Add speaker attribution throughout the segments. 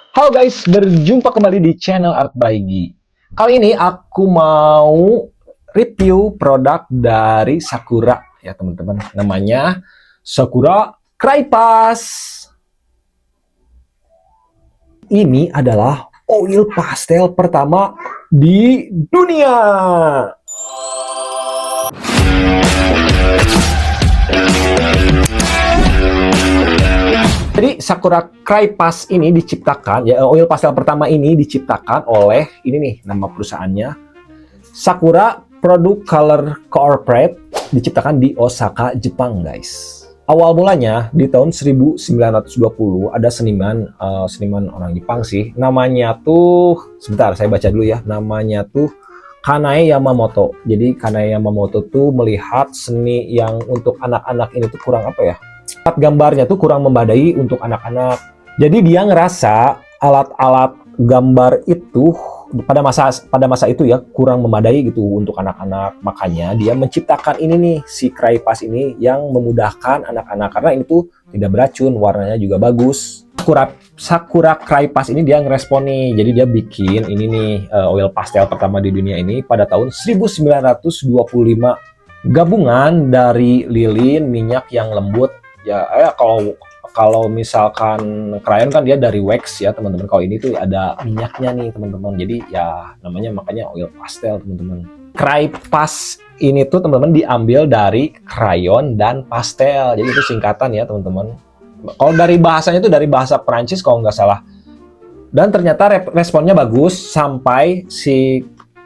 Speaker 1: Halo guys, berjumpa kembali di channel Art by Gi. Kali ini aku mau review produk dari Sakura ya teman-teman. Namanya Sakura Cray Pass. Ini adalah oil pastel pertama di dunia. Jadi Sakura Cray Pass ini diciptakan, ya oil pastel pertama ini diciptakan oleh ini nih nama perusahaannya Sakura Product Color Corporate, diciptakan di Osaka, Jepang, guys. Awal mulanya di tahun 1920 ada seniman orang Jepang sih. Namanya tuh sebentar saya baca dulu ya. Namanya tuh Kanae Yamamoto. Jadi Kanae Yamamoto tuh melihat seni yang untuk anak-anak ini tuh kurang apa ya? Gambarnya tuh kurang membadai untuk anak-anak. Jadi dia ngerasa alat-alat gambar itu pada masa itu ya kurang memadai gitu untuk anak-anak. Makanya dia menciptakan ini nih si Cray Pass ini yang memudahkan anak-anak karena ini tuh tidak beracun, warnanya juga bagus. Sakura Cray Pass ini dia ngerespon nih. Jadi dia bikin ini nih oil pastel pertama di dunia ini pada tahun 1925. Gabungan dari lilin, minyak yang lembut ya, kalau misalkan krayon kan dia dari wax ya teman-teman. Kalau ini tuh ada minyaknya nih teman-teman. Jadi ya namanya makanya oil pastel teman-teman. Cray Pass ini tuh teman-teman diambil dari krayon dan pastel. Jadi itu singkatan ya teman-teman. Kalau dari bahasanya itu dari bahasa Perancis kalau nggak salah. Dan ternyata responnya bagus sampai si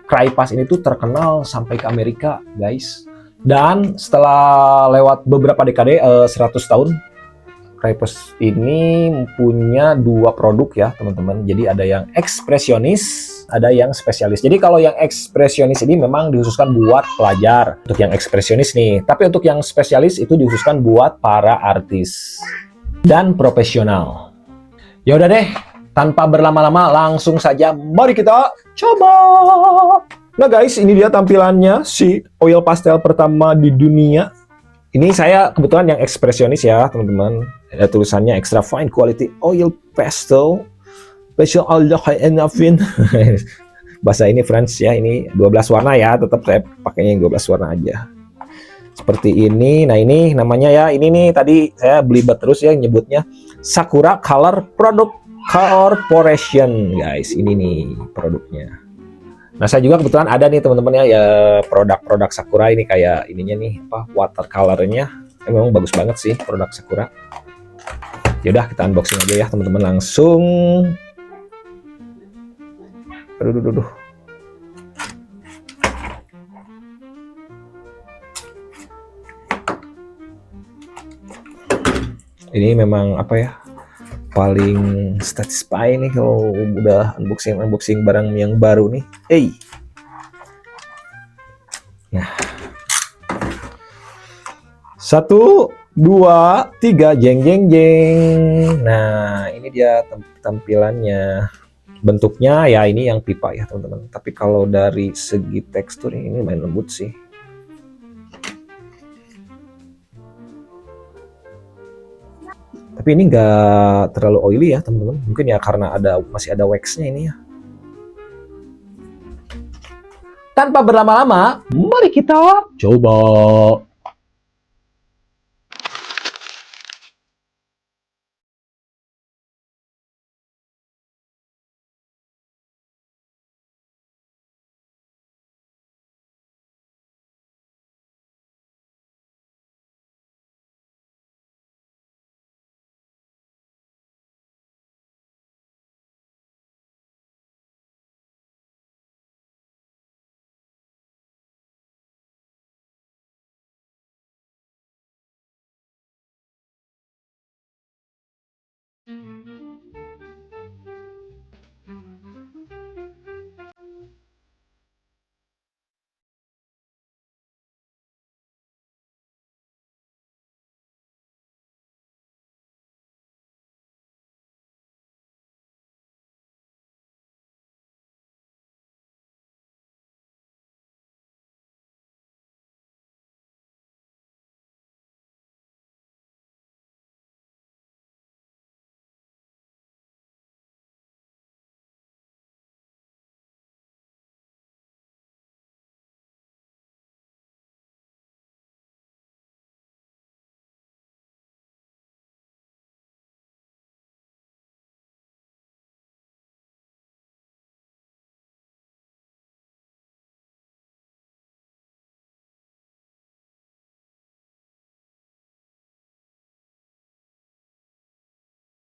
Speaker 1: Cray Pass ini tuh terkenal sampai ke Amerika, guys. Dan setelah lewat beberapa dekade, 100 tahun, Cray Pass ini punya dua produk ya teman-teman. Jadi ada yang ekspresionis, ada yang spesialis. Jadi kalau yang ekspresionis ini memang dikhususkan buat pelajar. Untuk yang ekspresionis nih. Tapi untuk yang spesialis itu dikhususkan buat para artis dan profesional. Ya udah deh, tanpa berlama-lama langsung saja mari kita coba. Nah guys, ini dia tampilannya si oil pastel pertama di dunia. Ini saya kebetulan yang ekspresionis ya teman-teman. Ada tulisannya extra fine quality oil pastel special Allah enafin. Bahasa ini French ya, ini 12 warna ya, tetap saya pakainya yang 12 warna aja. Seperti ini. Nah ini namanya ya, ini nih tadi saya belibet terus ya nyebutnya Sakura Color Product Corporation, guys. Ini nih produknya. Nah, saya juga kebetulan ada nih teman-teman ya, produk-produk Sakura ini kayak ininya nih apa watercolor-nya. Memang bagus banget sih produk Sakura. Yaudah kita unboxing aja ya teman-teman langsung. Aduh. Ini memang apa ya? Paling satisfy nih kalau udah unboxing barang yang baru nih. Nah, 1, 2, 3, jeng jeng jeng. Nah ini dia tampilannya. Bentuknya ya ini yang pipa ya teman-teman. Tapi kalau dari segi tekstur ini main lembut sih. Tapi ini nggak terlalu oily ya teman-teman. Mungkin ya karena masih ada waxnya ini ya. Tanpa berlama-lama, mari kita coba.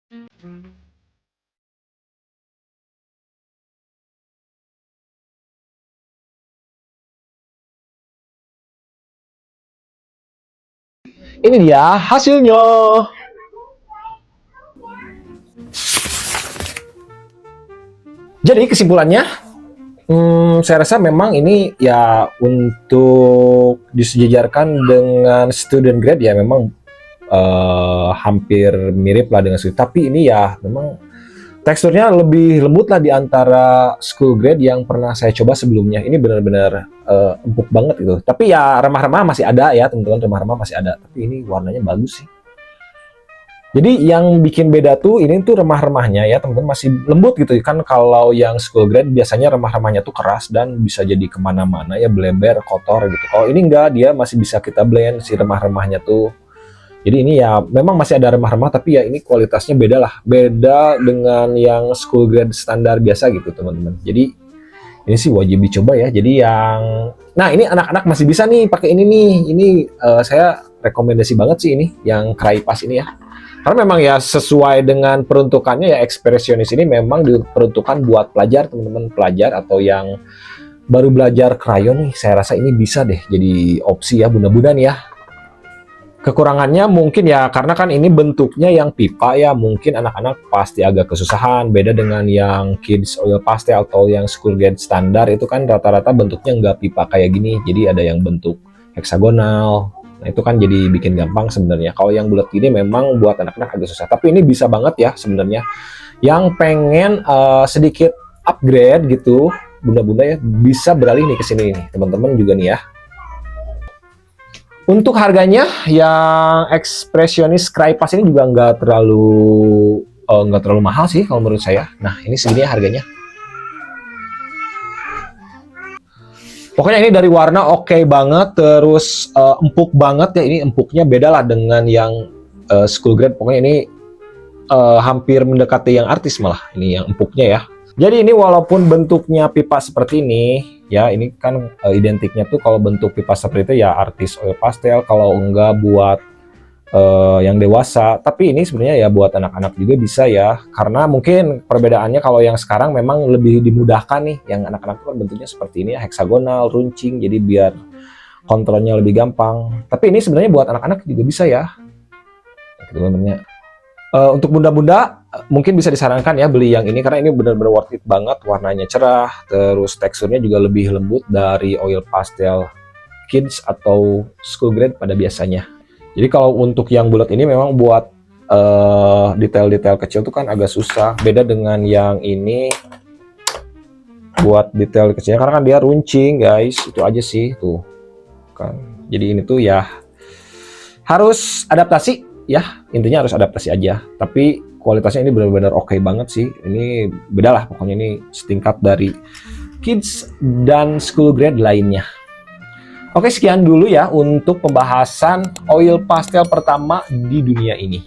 Speaker 1: Ini dia hasilnya. Jadi kesimpulannya, saya rasa memang ini ya untuk disejajarkan dengan student grade ya memang hampir mirip lah dengan student. Tapi ini ya memang teksturnya lebih lembut lah di antara school grade yang pernah saya coba sebelumnya. Ini benar-benar empuk banget gitu. Tapi ya remah-remah masih ada ya teman-teman, remah-remah masih ada. Tapi ini warnanya bagus sih. Jadi yang bikin beda tuh ini tuh remah-remahnya ya teman-teman masih lembut gitu kan. Kalau yang school grade biasanya remah-remahnya tuh keras dan bisa jadi kemana-mana ya, bleber, kotor gitu. Kalau ini enggak, dia masih bisa kita blend si remah-remahnya tuh. Jadi ini ya memang masih ada remah-remah tapi ya ini kualitasnya beda lah. Beda dengan yang school grade standar biasa gitu teman-teman. Jadi ini sih wajib dicoba ya. Jadi yang nah ini anak-anak masih bisa nih pakai ini nih. Ini saya rekomendasi banget sih ini yang Cry Pass ini ya. Karena memang ya sesuai dengan peruntukannya ya ekspresionis ini memang diperuntukkan buat pelajar teman-teman, pelajar atau yang baru belajar krayon nih. Saya rasa ini bisa deh jadi opsi ya bunda-bunda nih ya. Kekurangannya mungkin ya karena kan ini bentuknya yang pipa ya, mungkin anak-anak pasti agak kesusahan. Beda dengan yang kids oil pastel atau yang school grade standar itu kan rata-rata bentuknya nggak pipa kayak gini. Jadi ada yang bentuk heksagonal. Nah itu kan jadi bikin gampang sebenarnya. Kalau yang bulat gini memang buat anak-anak agak susah. Tapi ini bisa banget ya sebenarnya. Yang pengen sedikit upgrade gitu, bunda-bunda ya bisa beralih nih ke sini nih, teman-teman juga nih ya. Untuk harganya yang ekspresionis Cry Pass ini juga nggak terlalu mahal sih kalau menurut saya. Nah ini segini ya harganya. Pokoknya ini dari warna oke banget, terus empuk banget ya. Ini empuknya beda lah dengan yang school grade. Pokoknya ini hampir mendekati yang artis malah. Ini yang empuknya ya. Jadi ini walaupun bentuknya pipa seperti ini, ya ini kan identiknya tuh kalau bentuk pipa seperti itu ya artis oil pastel, kalau enggak buat yang dewasa. Tapi ini sebenarnya ya buat anak-anak juga bisa ya, karena mungkin perbedaannya kalau yang sekarang memang lebih dimudahkan nih. Yang anak-anak kan bentuknya seperti ini ya, heksagonal, runcing, jadi biar kontrolnya lebih gampang. Tapi ini sebenarnya buat anak-anak juga bisa ya. Sebenarnya. Untuk bunda-bunda mungkin bisa disarankan ya beli yang ini karena ini benar-benar worth it banget, warnanya cerah, terus teksturnya juga lebih lembut dari oil pastel kids atau school grade pada biasanya. Jadi kalau untuk yang bulat ini memang buat detail-detail kecil tuh kan agak susah, beda dengan yang ini buat detail kecilnya karena kan dia runcing guys, itu aja sih tuh kan. Jadi ini tuh ya harus adaptasi ya, intinya harus adaptasi aja. Tapi kualitasnya ini benar-benar oke banget sih. Ini beda lah pokoknya, ini setingkat dari kids dan school grade lainnya. Oke, sekian dulu ya untuk pembahasan oil pastel pertama di dunia ini.